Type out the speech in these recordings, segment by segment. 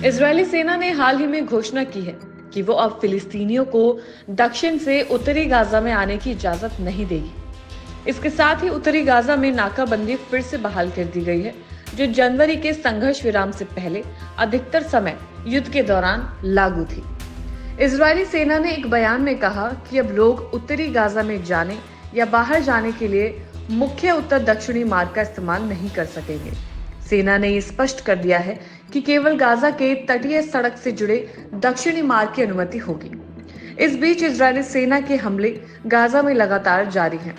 Israeli सेना ने हाल ही में घोषणा की है कि वो अब फिलिस्तीनियों को दक्षिण से उत्तरी गाजा में आने की इजाजत नहीं देगी। इसके साथ ही उत्तरी गाजा में नाकाबंदी फिर से बहाल कर दी गई है, जो जनवरी के संघर्ष विराम से पहले अधिकतर समय युद्ध के दौरान लागू थी। इजरायली सेना ने एक बयान में कहा कि अब लोग उत्तरी गाजा में जाने या बाहर जाने के लिए मुख्य उत्तर दक्षिणी मार्ग का इस्तेमाल नहीं कर सकेंगे। सेना ने ये स्पष्ट कर दिया है कि केवल गाजा के तटीय सड़क से जुड़े दक्षिणी मार्ग की अनुमति होगी। इस बीच इजरायली सेना के हमले गाजा में लगातार जारी हैं।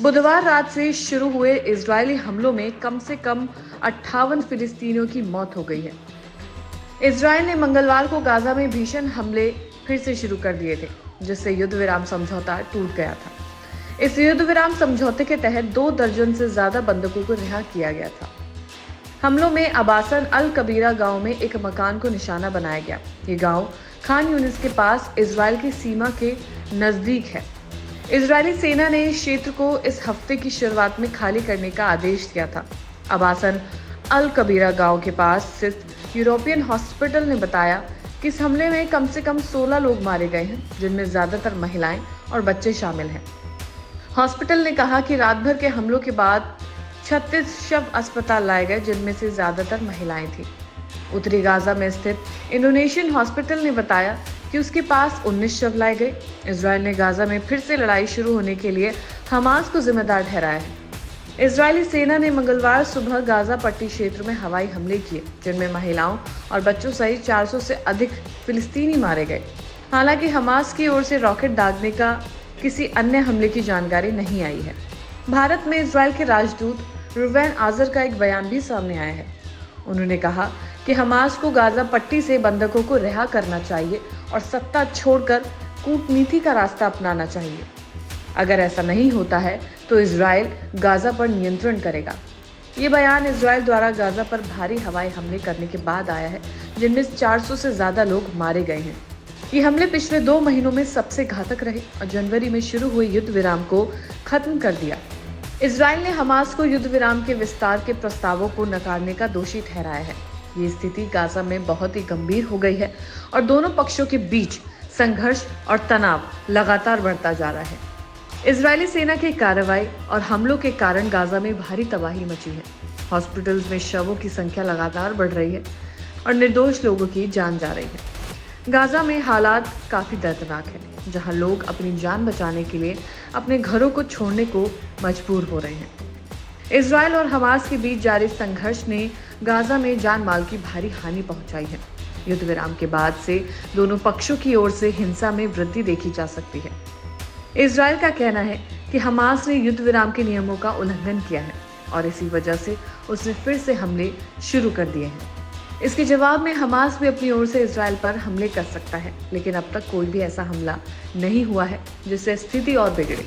बुधवार रात से शुरू हुए इजरायली हमलों में कम से कम 58 फिलिस्तीनियों की मौत हो गई है। इजरायल ने मंगलवार को गाजा में भीषण हमले फिर से शुरू कर दिए थे, जिससे युद्ध विराम समझौता टूट गया था। इस युद्ध विराम समझौते के तहत 2 दर्जन से ज्यादा बंधकों को रिहा किया गया था। हमलों में अबासन अल कबीरा गांव में एक मकान को निशाना बनाया गया। ये गांव खान यूनिस के पास इजरायल की सीमा के नजदीक है। इजरायली सेना ने इस क्षेत्र को इस हफ्ते की शुरुआत में खाली करने का आदेश दिया था। अबासन अल कबीरा गांव के पास स्थित यूरोपियन हॉस्पिटल ने बताया कि इस हमले में कम से कम 16 लोग मारे गए हैं, जिनमें ज्यादातर महिलाएं और बच्चे शामिल हैं। हॉस्पिटल ने कहा कि रात भर के हमलों के बाद 36 शव अस्पताल लाए गए, जिनमें से ज्यादातर महिलाएं थीं। उत्तरी गाजा में स्थित इंडोनेशियन हॉस्पिटल ने बताया कि उसके पास 19 शव लाए गए। इजरायल ने गाजा में फिर से लड़ाई शुरू होने के लिए हमास को जिम्मेदार ठहराया है। इजरायली सेना ने मंगलवार सुबह गाजा पट्टी क्षेत्र में हवाई हमले किए, जिनमें महिलाओं और बच्चों सहित 400 से अधिक फिलिस्तीनी मारे गए। हालांकि हमास की ओर से रॉकेट दागने का किसी अन्य हमले की जानकारी नहीं आई है। भारत में इजरायल के राजदूत रुवेन आजर का एक बयान भी सामने आया है। उन्होंने कहा कि हमास को गाजा पट्टी से बंधकों को रिहा करना चाहिए और सत्ता छोड़कर कूटनीति का रास्ता अपनाना चाहिए। अगर ऐसा नहीं होता है तो इजरायल गाजा पर नियंत्रण करेगा। ये बयान इजरायल द्वारा गाजा पर भारी हवाई हमले करने के बाद आया है, जिनमें 400 से ज्यादा लोग मारे गए हैं। ये हमले पिछले 2 महीनों में सबसे घातक रहे और जनवरी में शुरू हुए युद्ध विराम को खत्म कर दिया। इजरायल ने हमास को युद्ध विराम के विस्तार के प्रस्तावों को नकारने का दोषी ठहराया है। ये स्थिति गाजा में बहुत ही गंभीर हो गई है और दोनों पक्षों के बीच संघर्ष और तनाव लगातार बढ़ता जा रहा है। इजरायली सेना की कार्रवाई और हमलों के कारण गाजा में भारी तबाही मची है। हॉस्पिटल्स में शवों की संख्या लगातार बढ़ रही है और निर्दोष लोगों की जान जा रही है। गाजा में हालात काफी दर्दनाक है, जहां लोग अपनी जान बचाने के लिए अपने घरों को छोड़ने को मजबूर हो रहे हैं। इजरायल और हमास के बीच जारी संघर्ष ने गाजा में जान माल की भारी हानि पहुंचाई है। युद्ध विराम के बाद से दोनों पक्षों की ओर से हिंसा में वृद्धि देखी जा सकती है। इजरायल का कहना है कि हमास ने युद्ध विराम के नियमों का उल्लंघन किया है और इसी वजह से उसने फिर से हमले शुरू कर दिए हैं। इसके जवाब में हमास भी अपनी ओर से इजरायल पर हमले कर सकता है, लेकिन अब तक कोई भी ऐसा हमला नहीं हुआ है जिससे स्थिति और बिगड़े।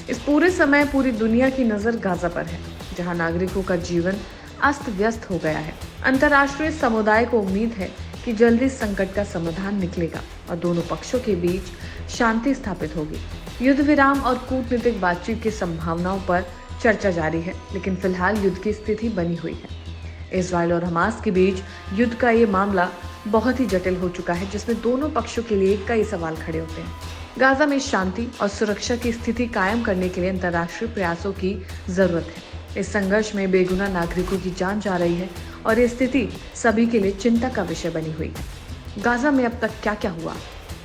इस पूरे समय पूरी दुनिया की नजर गाजा पर है, जहां नागरिकों का जीवन अस्त व्यस्त हो गया है। अंतर्राष्ट्रीय समुदाय को उम्मीद है कि जल्दी संकट का समाधान निकलेगा और दोनों पक्षों के बीच शांति स्थापित होगी। युद्ध विराम और कूटनीतिक बातचीत की संभावनाओं पर चर्चा जारी है, लेकिन फिलहाल युद्ध की स्थिति बनी हुई है। इजरायल और हमास के बीच युद्ध का ये मामला बहुत ही जटिल हो चुका है, जिसमें दोनों पक्षों के लिए कई सवाल खड़े होते हैं। गाजा में शांति और सुरक्षा की स्थिति कायम करने के लिए अंतर्राष्ट्रीय प्रयासों की जरूरत है। इस संघर्ष में बेगुनाह नागरिकों की जान जा रही है और ये स्थिति सभी के लिए चिंता का विषय बनी हुई है। गाजा में अब तक क्या क्या हुआ,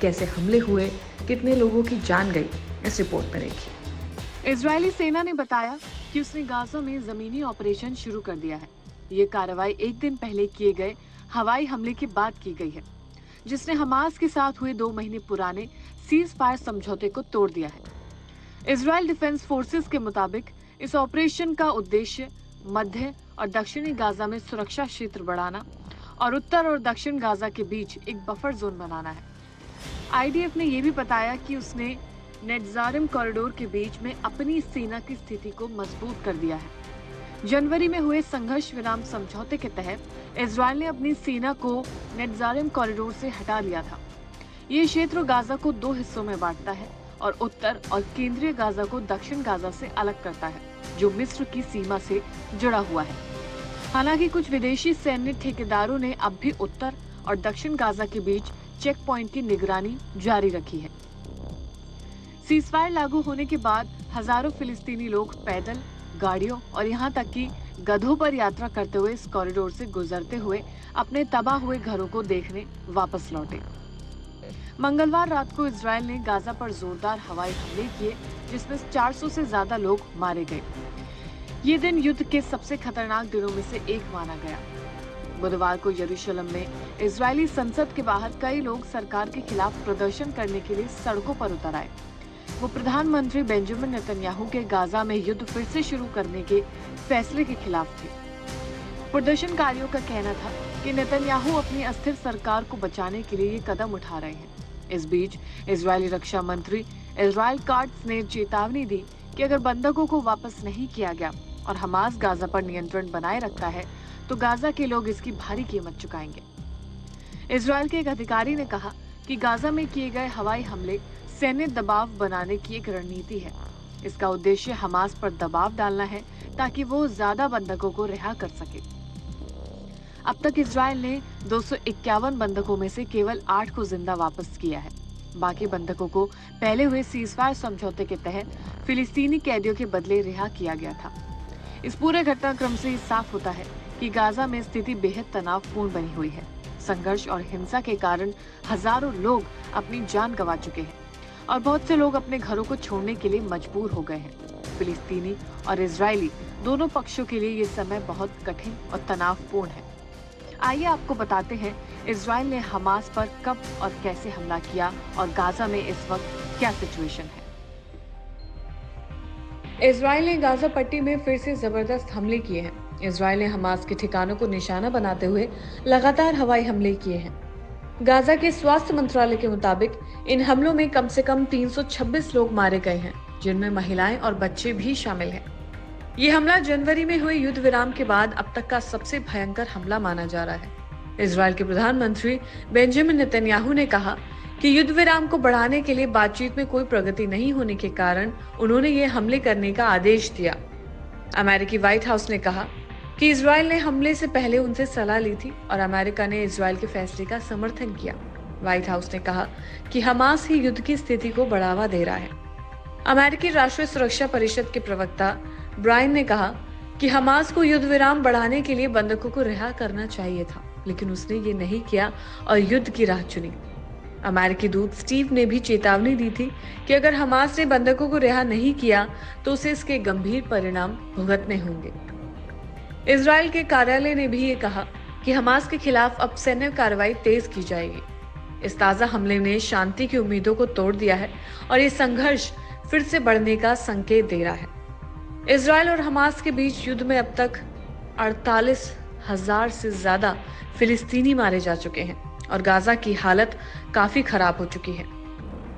कैसे हमले हुए, कितने लोगों की जान गई, इस रिपोर्ट में देखिए। इजरायली सेना ने बताया कि उसने गाजा में जमीनी ऑपरेशन शुरू कर दिया है। ये कार्रवाई एक दिन पहले किए गए हवाई हमले के बाद की गई है, जिसने हमास के साथ हुए 2 महीने पुराने सीज फायर समझौते को तोड़ दिया है। इजरायल डिफेंस फोर्सेस के मुताबिक इस ऑपरेशन का उद्देश्य मध्य और दक्षिणी गाजा में सुरक्षा क्षेत्र बढ़ाना और उत्तर और दक्षिण गाजा के बीच एक बफर जोन बनाना है। आईडीएफ ने यह भी बताया कि उसने नेटजारिम कॉरिडोर के बीच में अपनी सेना की स्थिति को मजबूत कर दिया है। जनवरी में हुए संघर्ष विराम समझौते के तहत इजरायल ने अपनी सेना को नेटजारिम कॉरिडोर से हटा लिया था। ये क्षेत्र गाजा को 2 हिस्सों में बांटता है और उत्तर और केंद्रीय गाजा को दक्षिण गाजा से अलग करता है, जो मिस्र की सीमा से जुड़ा हुआ है। हालांकि कुछ विदेशी सैन्य ठेकेदारों ने अब भी उत्तर और दक्षिण गाजा के बीच चेक पॉइंट की निगरानी जारी रखी है। सीजफायर लागू होने के बाद हजारों फिलिस्तीनी लोग पैदल, गाड़ियों और यहां तक कि गधों पर यात्रा करते हुए इस कॉरिडोर से गुजरते हुए अपने तबाह हुए घरों को देखने वापस लौटे। मंगलवार रात को इजरायल ने गाजा पर जोरदार हवाई हमले किए, जिसमें 400 से ज्यादा लोग मारे गए। ये दिन युद्ध के सबसे खतरनाक दिनों में से एक माना गया। बुधवार को यरूशलेम में इजरायली संसद के बाहर कई लोग सरकार के खिलाफ प्रदर्शन करने के लिए सड़कों पर उतर आए। वो प्रधानमंत्री बेंजामिन नेतन्याहू के गाजा में युद्ध फिर से शुरू करने के फैसले के खिलाफ थे। प्रदर्शनकारियों का कहना था कि नेतन्याहू अपनी अस्थिर सरकार को बचाने के लिए ये कदम उठा रहे हैं। इस बीच इजरायली रक्षा मंत्री इजराइल काट्स ने चेतावनी दी कि अगर बंधकों को वापस नहीं किया गया और हमास गाजा पर नियंत्रण बनाए रखता है तो गाजा के लोग इसकी भारी कीमत चुकाएंगे। इजराइल के एक अधिकारी ने कहा कि गाजा में किए गए हवाई हमले सैन्य दबाव बनाने की एक रणनीति है। इसका उद्देश्य हमास पर दबाव डालना है ताकि वो ज्यादा बंधकों को रिहा कर सके। अब तक इजराइल ने 251 बंधकों में से केवल 8 को जिंदा वापस किया है। बाकी बंधकों को पहले हुए सीजफायर समझौते के तहत फिलिस्तीनी कैदियों के बदले रिहा किया गया था। इस पूरे घटनाक्रम से साफ होता है कि गाजा में स्थिति बेहद तनावपूर्ण बनी हुई है। संघर्ष और हिंसा के कारण हजारों लोग अपनी जान गंवा चुके हैं और बहुत से लोग अपने घरों को छोड़ने के लिए मजबूर हो गए हैं। फिलिस्तीनी और इजरायली दोनों पक्षों के लिए ये समय बहुत कठिन और तनावपूर्ण है। आइए आपको बताते हैं इजराइल ने हमास पर कब और कैसे हमला किया और गाजा में इस वक्त क्या सिचुएशन है। इजराइल ने गाजा पट्टी में फिर से जबरदस्त हमले किए हैं। इजराइल ने हमास के ठिकानों को निशाना बनाते हुए लगातार हवाई हमले किए हैं। गाजा के स्वास्थ्य मंत्रालय के मुताबिक इन हमलों में कम से कम 326 लोग मारे गए हैं, जिनमें महिलाएं और बच्चे भी शामिल हैं। ये हमला जनवरी में हुए युद्ध विराम के बाद अब तक का सबसे भयंकर हमला माना जा रहा है। इजराइल के प्रधानमंत्री बेंजामिन नेतन्याहू ने कहा कि युद्ध विराम को बढ़ाने के लिए बातचीत में कोई प्रगति नहीं होने के कारण उन्होंने ये हमले करने का आदेश दिया। अमेरिकी व्हाइट हाउस ने कहा कि इजराइल ने हमले से पहले उनसे सलाह ली थी और अमेरिका ने इजराइल के फैसले का समर्थन किया। व्हाइट हाउस ने कहा कि हमास ही युद्ध की स्थिति को बढ़ावा दे रहा है। अमेरिकी राष्ट्रीय सुरक्षा परिषद के प्रवक्ता ब्रायन ने कहा कि हमास को युद्ध विराम बढ़ाने के लिए बंधकों को रिहा करना चाहिए था, लेकिन उसने ये नहीं किया और युद्ध की राह चुनी। अमेरिकी दूत स्टीव ने भी चेतावनी दी थी कि अगर हमास ने बंधकों को रिहा नहीं किया तो उसे इसके गंभीर परिणाम भुगतने होंगे। इजराइल के कार्यालय ने भी ये कहा कि हमास के खिलाफ अब सैन्य कार्रवाई तेज की जाएगी। इस ताजा हमले ने शांति की उम्मीदों को तोड़ दिया है और ये संघर्ष फिर से बढ़ने का संकेत दे रहा है। इजराइल और हमास के बीच युद्ध में अब तक 48,000 से ज्यादा फिलिस्तीनी मारे जा चुके हैं और गाजा की हालत काफी खराब हो चुकी है।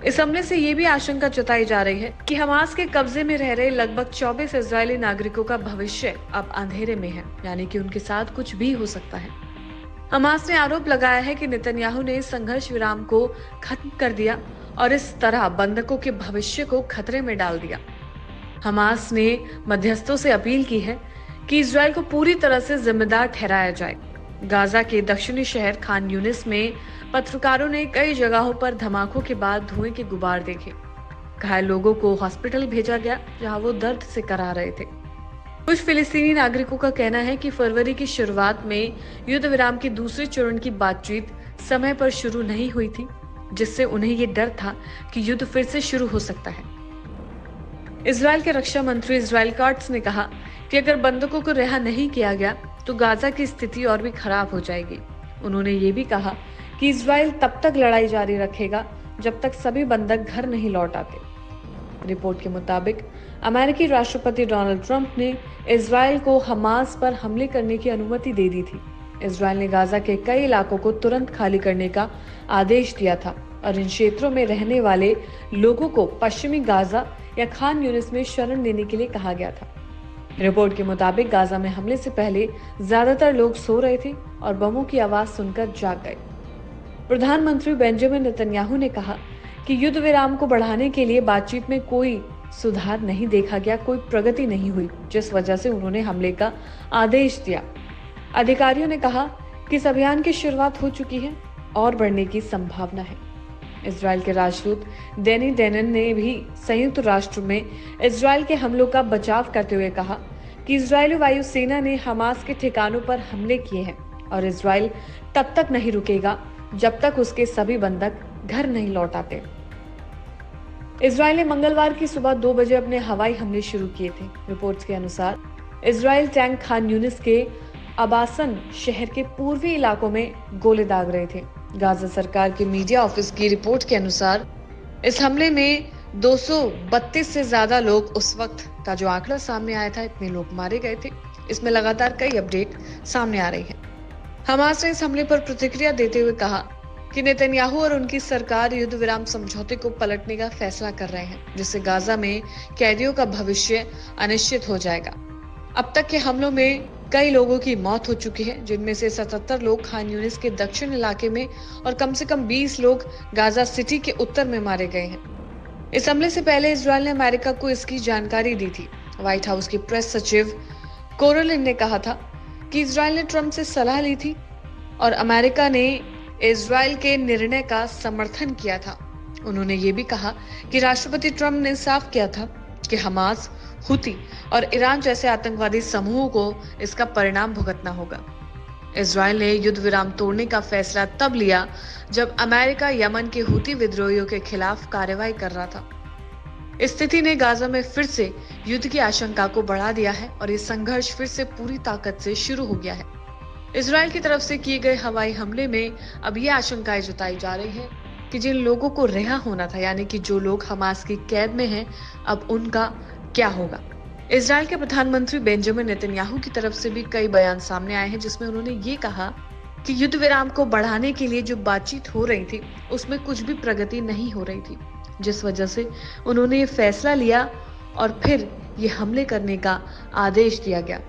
इस हमले से ये भी आशंका जताई जा रही है कि हमास के कब्जे में रह रहे लगभग 24 इजरायली नागरिकों का भविष्य अब अंधेरे में है, यानी कि उनके साथ कुछ भी हो सकता है। हमास ने आरोप लगाया है कि नेतन्याहू ने संघर्ष विराम को खत्म कर दिया और इस तरह बंधकों के भविष्य को खतरे में डाल दिया। हमास ने मध्यस्थों से अपील की है कि इजराइल को पूरी तरह से जिम्मेदार ठहराया जाए। गाजा के दक्षिणी शहर खान यूनिस में पत्रकारों ने कई जगहों पर धमाकों के बाद धुएं के गुबार देखे। घायल लोगों को हॉस्पिटल भेजा गया, जहां वो दर्द से कराह रहे थे। कुछ फिलिस्तीनी नागरिकों का कहना है कि फरवरी की शुरुआत में युद्ध विराम के दूसरे चरण की बातचीत समय पर शुरू नहीं हुई थी, जिससे उन्हें ये डर था कि युद्ध फिर से शुरू हो सकता है। इजराइल के रक्षा मंत्री इजराइल काट्स ने कहा कि अगर बंधकों को रिहा नहीं किया गया तो गाजा की स्थिति और भी खराब हो जाएगी। उन्होंने ये भी कहा कि इजराइल तब तक लड़ाई जारी रखेगा जब तक सभी बंधक घर नहीं लौट आते। रिपोर्ट के मुताबिक अमेरिकी राष्ट्रपति डोनाल्ड ट्रंप ने इजराइल को हमास पर हमले करने की अनुमति दे दी थी। इजराइल ने गाजा के कई इलाकों को तुरंत खाली करने का आदेश दिया था और इन क्षेत्रों में रहने वाले लोगों को पश्चिमी गाजा या खान यूनिस में शरण लेने के लिए कहा गया था। रिपोर्ट के मुताबिक गाजा में हमले से पहले ज्यादातर लोग सो रहे थे और बमों की आवाज सुनकर जाग गए। प्रधानमंत्री बेंजामिन नेतन्याहू ने कहा कि युद्ध विराम को बढ़ाने के लिए बातचीत में कोई सुधार नहीं देखा गया, कोई प्रगति नहीं हुई, जिस वजह से उन्होंने हमले का आदेश दिया। अधिकारियों ने कहा कि इस अभियान की शुरुआत हो चुकी है और बढ़ने की संभावना है। इजराइल के राजदूत डेनी डेनन ने भी संयुक्त राष्ट्र में इजराइल के हमलों का बचाव करते हुए कहा कि इजरायली वायुसेना ने हमास के ठिकानों पर हमले किए हैं और इजराइल तब तक नहीं रुकेगा जब तक उसके सभी बंधक घर नहीं लौट आते। इजराइल ने मंगलवार की सुबह 2 बजे अपने हवाई हमले शुरू किए थे। रिपोर्ट्स के अनुसार इजराइल टैंक खान यूनिस के अबासन शहर के पूर्वी इलाकों में गोले दाग रहे थे। गाजा सरकार के मीडिया ऑफिस की रिपोर्ट के अनुसार इस हमले में 232 से ज्यादा लोग, उस वक्त का जो आंकड़ा सामने आया था, इतने लोग मारे गए थे। इसमें लगातार कई अपडेट सामने आ रही है। हमास ने इस हमले पर प्रतिक्रिया देते हुए कहा कि नेतन्याहू और उनकी सरकार युद्ध विराम समझौते को पलटने का फैसला कर रहे हैं, जिससे गाजा में कैदियों का भविष्य अनिश्चित हो जाएगा। अब तक के हमलों में कई लोगों की मौत हो चुकी है, जिनमें से 77 लोग खान यूनिस के दक्षिण इलाके में और कम से कम 20 लोग गाजा सिटी के उत्तर में मारे गए हैं। इस हमले से पहले इजराइल ने अमेरिका को इसकी जानकारी दी थी। व्हाइट हाउस की प्रेस सचिव कोरोलिन ने कहा था कि इजराइल ने ट्रंप से सलाह ली थी और अमेरिका ने इजराइल के निर्णय का समर्थन किया था। उन्होंने ये भी कहा कि राष्ट्रपति ट्रंप ने साफ किया था कि हमास, हुती और ईरान जैसे आतंकवादी समूहों को इसका परिणाम भुगतना होगा। इजराइल ने युद्ध विराम तोड़ने का फैसला तब लिया जब अमेरिका यमन के हुती विद्रोहियों के खिलाफ कार्रवाई कर रहा था। इस स्थिति ने गाजा में फिर से युद्ध की आशंका को बढ़ा दिया है और ये संघर्ष फिर से पूरी ताकत से शुरू हो गया है। इजराइल की तरफ से किए गए हवाई हमले में अब ये आशंकाएं जताई जा रही है कि जिन लोगों को रिहा होना था, यानी कि जो लोग हमास की कैद में हैं, अब उनका क्या होगा। इजराइल के प्रधानमंत्री बेंजामिन नेतन्याहू की तरफ से भी कई बयान सामने आए हैं, जिसमें उन्होंने ये कहा कि युद्ध विराम को बढ़ाने के लिए जो बातचीत हो रही थी उसमें कुछ भी प्रगति नहीं हो रही थी, जिस वजह से उन्होंने ये फैसला लिया और फिर ये हमले करने का आदेश दिया गया।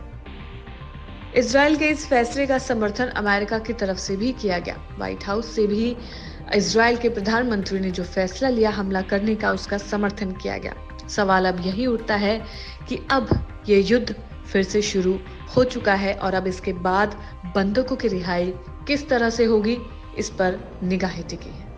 इजराइल के इस फैसले का समर्थन अमेरिका की तरफ से भी किया गया। व्हाइट हाउस से भी इजराइल के प्रधानमंत्री ने जो फैसला लिया हमला करने का, उसका समर्थन किया गया। सवाल अब यही उठता है कि अब ये युद्ध फिर से शुरू हो चुका है और अब इसके बाद बंधकों की रिहाई किस तरह से होगी, इस पर निगाहें टिकी है।